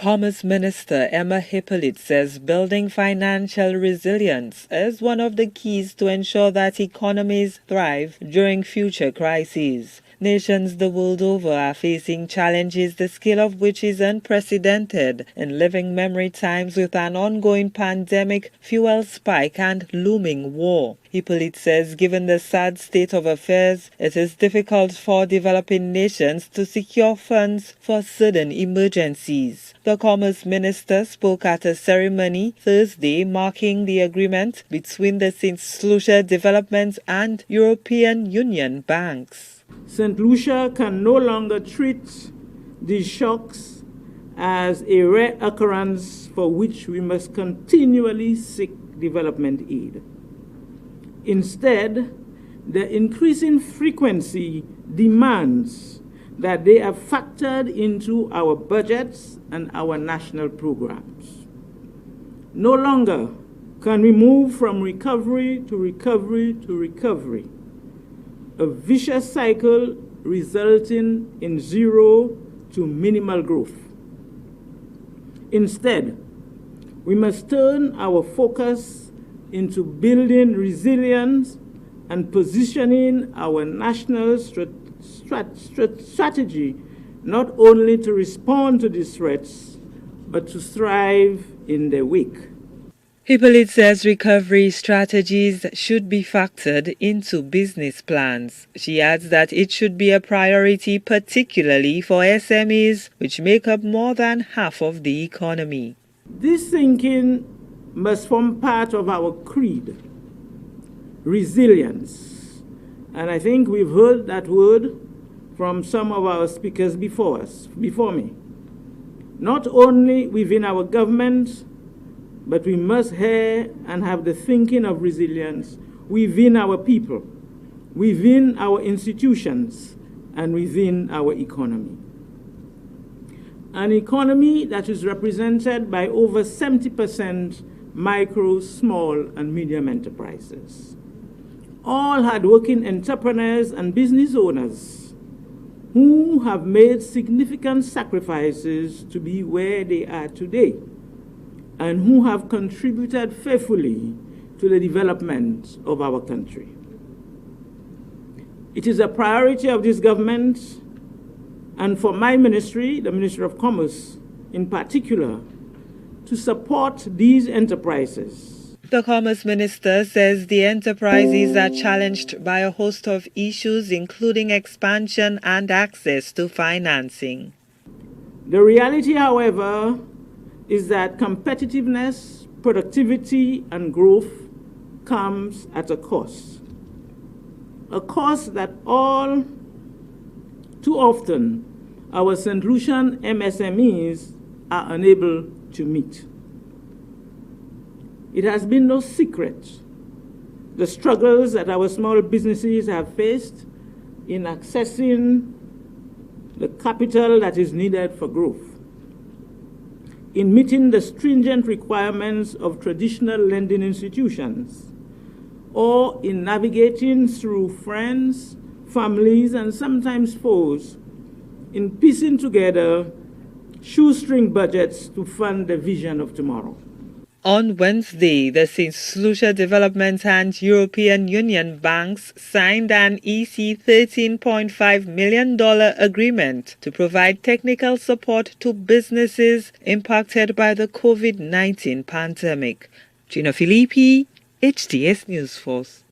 Commerce Minister Emma Hippolyte says building financial resilience is one of the keys to ensure that economies thrive during future crises. Nations the world over are facing challenges the scale of which is unprecedented in living memory times with an ongoing pandemic, fuel spike and looming war. Hippolyte says given the sad state of affairs, it is difficult for developing nations to secure funds for sudden emergencies. The Commerce Minister spoke at a ceremony Thursday marking the agreement between the St. Lucia Development and European Union banks. St. Lucia can no longer treat these shocks as a rare occurrence for which we must continually seek development aid. Instead, the increasing frequency demands that they are factored into our budgets and our national programs. No longer can we move from recovery to recovery to recovery, a vicious cycle resulting in zero to minimal growth. Instead, we must turn our focus into building resilience and positioning our national strategy not only to respond to these threats, but to thrive in their wake. Hippolyte says recovery strategies should be factored into business plans. She adds that it should be a priority particularly for SMEs, which make up more than half of the economy. This thinking must form part of our creed, resilience. And I think we've heard that word from some of our speakers before me. Not only within our government, but we must hear and have the thinking of resilience within our people, within our institutions, and within our economy. An economy that is represented by over 70% micro, small, and medium enterprises. All hardworking entrepreneurs and business owners who have made significant sacrifices to be where they are today, and who have contributed faithfully to the development of our country. It is a priority of this government, and for my ministry, the Ministry of Commerce in particular, to support these enterprises. The Commerce Minister says the enterprises are challenged by a host of issues, including expansion and access to financing. The reality, however, is that competitiveness, productivity, and growth comes at a cost that all too often our St. Lucian MSMEs are unable to meet. It has been no secret the struggles that our small businesses have faced in accessing the capital that is needed for growth, in meeting the stringent requirements of traditional lending institutions, or in navigating through friends, families, and sometimes foes, in piecing together shoestring budgets to fund the vision of tomorrow. On Wednesday, the St. Lucia Development and European Union banks signed an $13.5 million agreement to provide technical support to businesses impacted by the COVID-19 pandemic. Gina Filippi, HTS News Force.